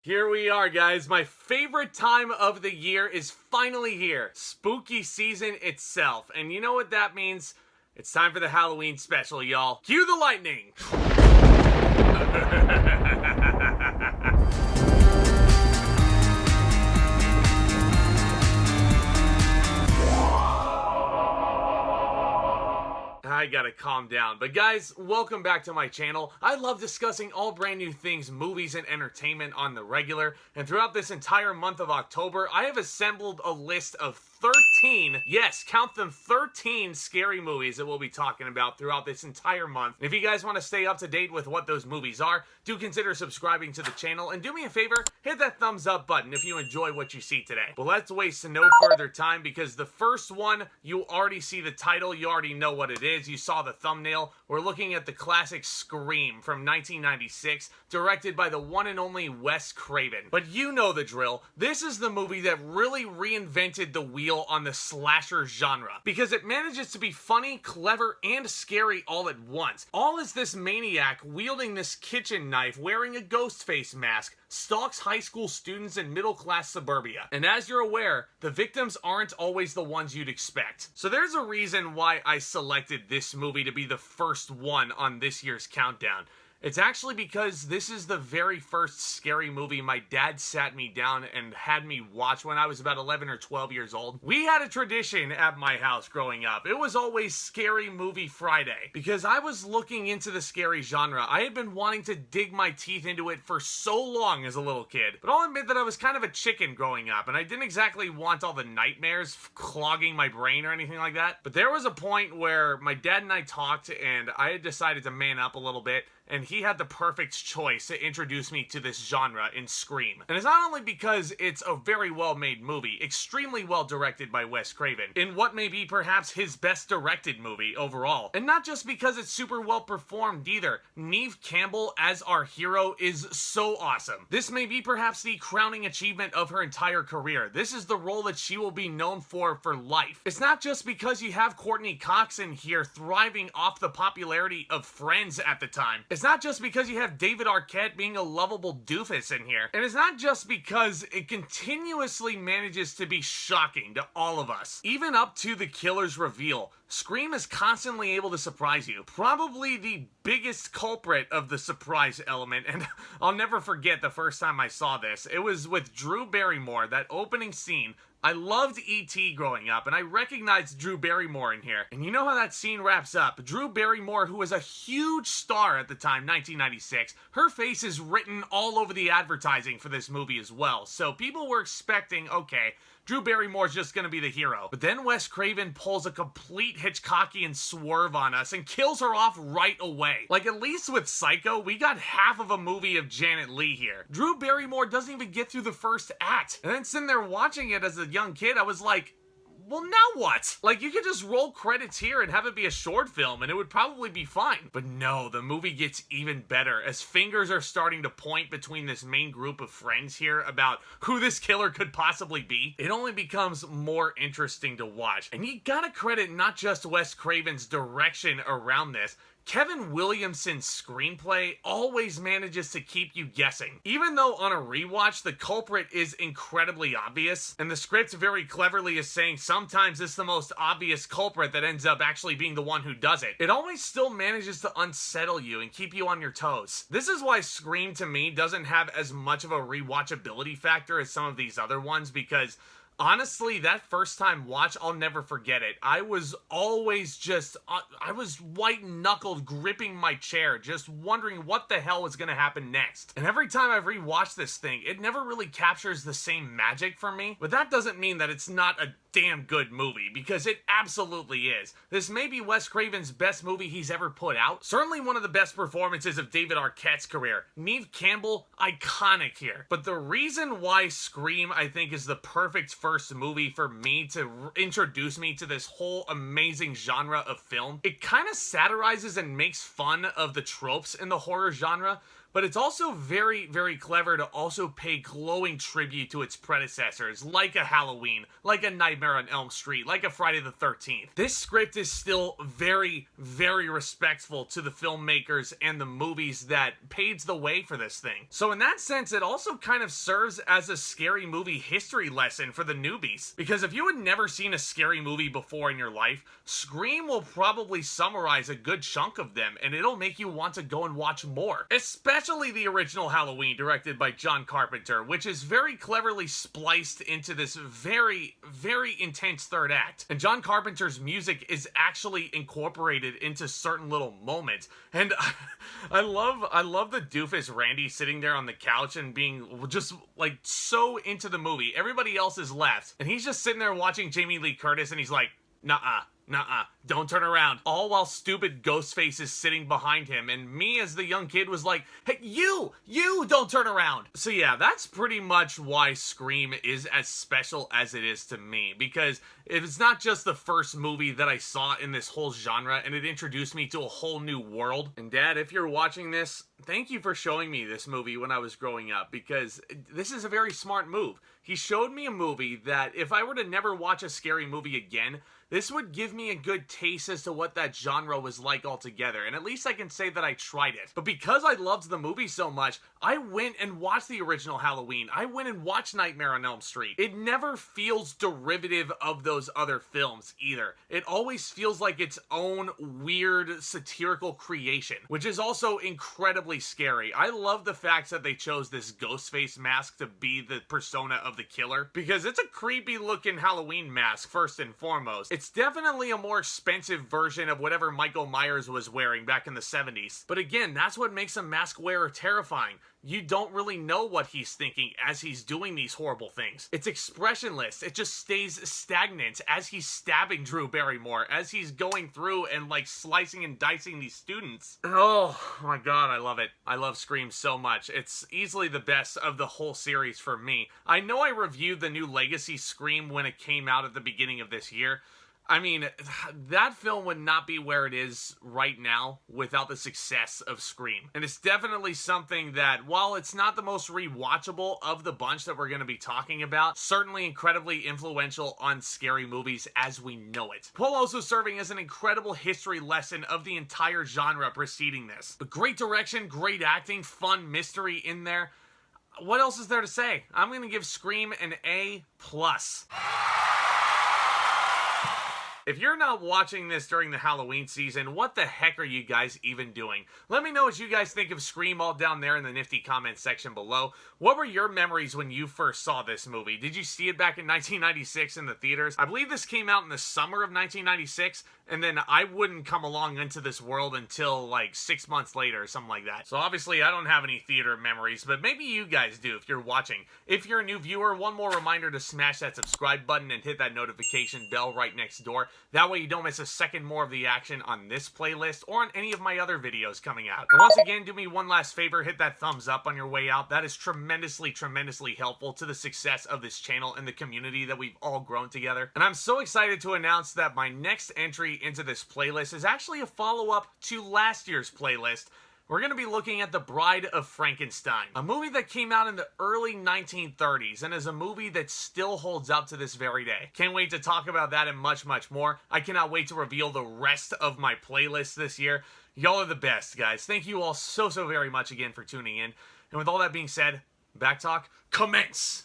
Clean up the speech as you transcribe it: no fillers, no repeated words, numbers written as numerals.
Here we are, guys. My favorite time of the year is finally here. Spooky season itself. And you know what that means? It's time for the Halloween special, y'all. Cue the lightning! I gotta calm down. But guys, welcome back to my channel. I love discussing all brand new things, movies, and entertainment on the regular. And throughout this entire month of October, I have assembled a list of 13, yes, count them, 13 scary movies that we'll be talking about throughout this entire month. And if you guys want to stay up to date with what those movies are, do consider subscribing to the channel, and do me a favor, hit that thumbs up button if you enjoy what you see today. But let's waste no further time, because the first one, you already see the title, you already know what it is, you saw the thumbnail. We're looking at the classic Scream from 1996, directed by the one and only Wes Craven. But you know the drill. This is the movie that really reinvented the wheel on the slasher genre, because it manages to be funny, clever, and scary all at once. All as this maniac wielding this kitchen knife, wearing a ghost face mask, stalks high school students in middle-class suburbia. And as you're aware, the victims aren't always the ones you'd expect. So there's a reason why I selected this movie to be the first one on this year's countdown. It's actually because this is the very first scary movie my dad sat me down and had me watch when I was about 11 or 12 years old. We had a tradition at my house growing up. It was always Scary Movie Friday, because I was looking into the scary genre. I had been wanting to dig my teeth into it for so long as a little kid. But I'll admit that I was kind of a chicken growing up, and I didn't exactly want all the nightmares clogging my brain or anything like that. But there was a point where my dad and I talked, and I had decided to man up a little bit, and he had the perfect choice to introduce me to this genre in Scream. And it's not only because it's a very well-made movie, extremely well directed by Wes Craven, in what may be perhaps his best directed movie overall. And not just because it's super well performed either. Neve Campbell as our hero is so awesome. This may be perhaps the crowning achievement of her entire career. This is the role that she will be known for life. It's not just because you have Courteney in here thriving off the popularity of Friends at the time. It's not just because you have David Arquette being a lovable doofus in here. And it's not just because it continuously manages to be shocking to all of us. Even up to the killer's reveal, Scream is constantly able to surprise you. Probably the biggest culprit of the surprise element, and I'll never forget the first time I saw this. It was with Drew Barrymore, that opening scene. I loved E.T. growing up, and I recognized Drew Barrymore in here. And you know how that scene wraps up. Drew Barrymore, who was a huge star at the time, 1996, her face is written all over the advertising for this movie as well. So people were expecting, okay, Drew Barrymore's just gonna be the hero. But then Wes Craven pulls a complete Hitchcockian swerve on us and kills her off right away. Like, at least with Psycho, we got half of a movie of Janet Leigh here. Drew Barrymore doesn't even get through the first act. And then sitting there watching it as a young kid, I was like, well, now what? Like, you could just roll credits here and have it be a short film and it would probably be fine. But no, the movie gets even better as fingers are starting to point between this main group of friends here about who this killer could possibly be. It only becomes more interesting to watch. And you gotta credit not just Wes Craven's direction around this. Kevin Williamson's screenplay always manages to keep you guessing. Even though on a rewatch, the culprit is incredibly obvious, and the script very cleverly is saying sometimes it's the most obvious culprit that ends up actually being the one who does it, it always still manages to unsettle you and keep you on your toes. This is why Scream, to me, doesn't have as much of a rewatchability factor as some of these other ones, because honestly, that first time watch, I'll never forget it. I was always just, I was white-knuckled gripping my chair, just wondering what the hell was gonna happen next. And every time I've rewatched this thing, it never really captures the same magic for me. But that doesn't mean that it's not a damn good movie, because it absolutely is. This may be Wes Craven's best movie he's ever put out. Certainly one of the best performances of David Arquette's career. Neve Campbell, iconic here. But the reason why Scream, I think, is the perfect first movie for me to introduce me to this whole amazing genre of film, it kind of satirizes and makes fun of the tropes in the horror genre, but it's also very, very clever to also pay glowing tribute to its predecessors, like a Halloween, like a Nightmare on Elm Street, like a Friday the 13th. This script is still very, very respectful to the filmmakers and the movies that paved the way for this thing. So in that sense, it also kind of serves as a scary movie history lesson for the newbies. Because if you had never seen a scary movie before in your life, Scream will probably summarize a good chunk of them, and it'll make you want to go and watch more. Especially the original Halloween, directed by John Carpenter, which is very cleverly spliced into this very, very intense third act. And John Carpenter's music is actually incorporated into certain little moments. And I love the doofus Randy sitting there on the couch and being just like so into the movie. Everybody else is left, and he's just sitting there watching Jamie Lee Curtis, and he's like, nuh-uh. Nuh-uh, don't turn around. All while stupid Ghostface is sitting behind him, and me as the young kid was like, hey, you don't turn around. So yeah, that's pretty much why Scream is as special as it is to me, because it's not just the first movie that I saw in this whole genre, and it introduced me to a whole new world. And Dad, if you're watching this, thank you for showing me this movie when I was growing up, because this is a very smart move. He showed me a movie that if I were to never watch a scary movie again, this would give me a good taste as to what that genre was like altogether, and at least I can say that I tried it. But because I loved the movie so much, I went and watched the original Halloween. I went and watched Nightmare on Elm Street. It never feels derivative of those other films either. It always feels like its own weird satirical creation, which is also incredibly scary. I love the fact that they chose this Ghostface mask to be the persona of the killer, because it's a creepy looking Halloween mask first and foremost. It's definitely a more expensive version of whatever Michael Myers was wearing back in the 70s. But again, that's what makes a mask wearer terrifying. You don't really know what he's thinking as he's doing these horrible things. It's expressionless. It just stays stagnant as he's stabbing Drew Barrymore, as he's going through and like slicing and dicing these students. Oh my god, I love it. I love Scream so much. It's easily the best of the whole series for me. I know I reviewed the new Legacy Scream when it came out at the beginning of this year. I mean, that film would not be where it is right now without the success of Scream. And it's definitely something that, while it's not the most rewatchable of the bunch that we're going to be talking about, certainly incredibly influential on scary movies as we know it. While also serving as an incredible history lesson of the entire genre preceding this. But great direction, great acting, fun mystery in there. What else is there to say? I'm going to give Scream an A+. If you're not watching this during the Halloween season, what the heck are you guys even doing? Let me know what you guys think of Scream all down there in the nifty comments section below. What were your memories when you first saw this movie? Did you see it back in 1996 in the theaters? I believe this came out in the summer of 1996, and then I wouldn't come along into this world until like 6 months later or something like that. So obviously I don't have any theater memories, but maybe you guys do if you're watching. If you're a new viewer, one more reminder to smash that subscribe button and hit that notification bell right next door. That way you don't miss a second more of the action on this playlist or on any of my other videos coming out. And once again, do me one last favor, hit that thumbs up on your way out. That is tremendously, tremendously helpful to the success of this channel and the community that we've all grown together. And I'm so excited to announce that my next entry into this playlist is actually a follow-up to last year's playlist. We're going to be looking at The Bride of Frankenstein, a movie that came out in the early 1930s and is a movie that still holds up to this very day. Can't wait to talk about that and much, much more. I cannot wait to reveal the rest of my playlist this year. Y'all are the best, guys. Thank you all so very much again for tuning in. And with all that being said, Back Talk, commence!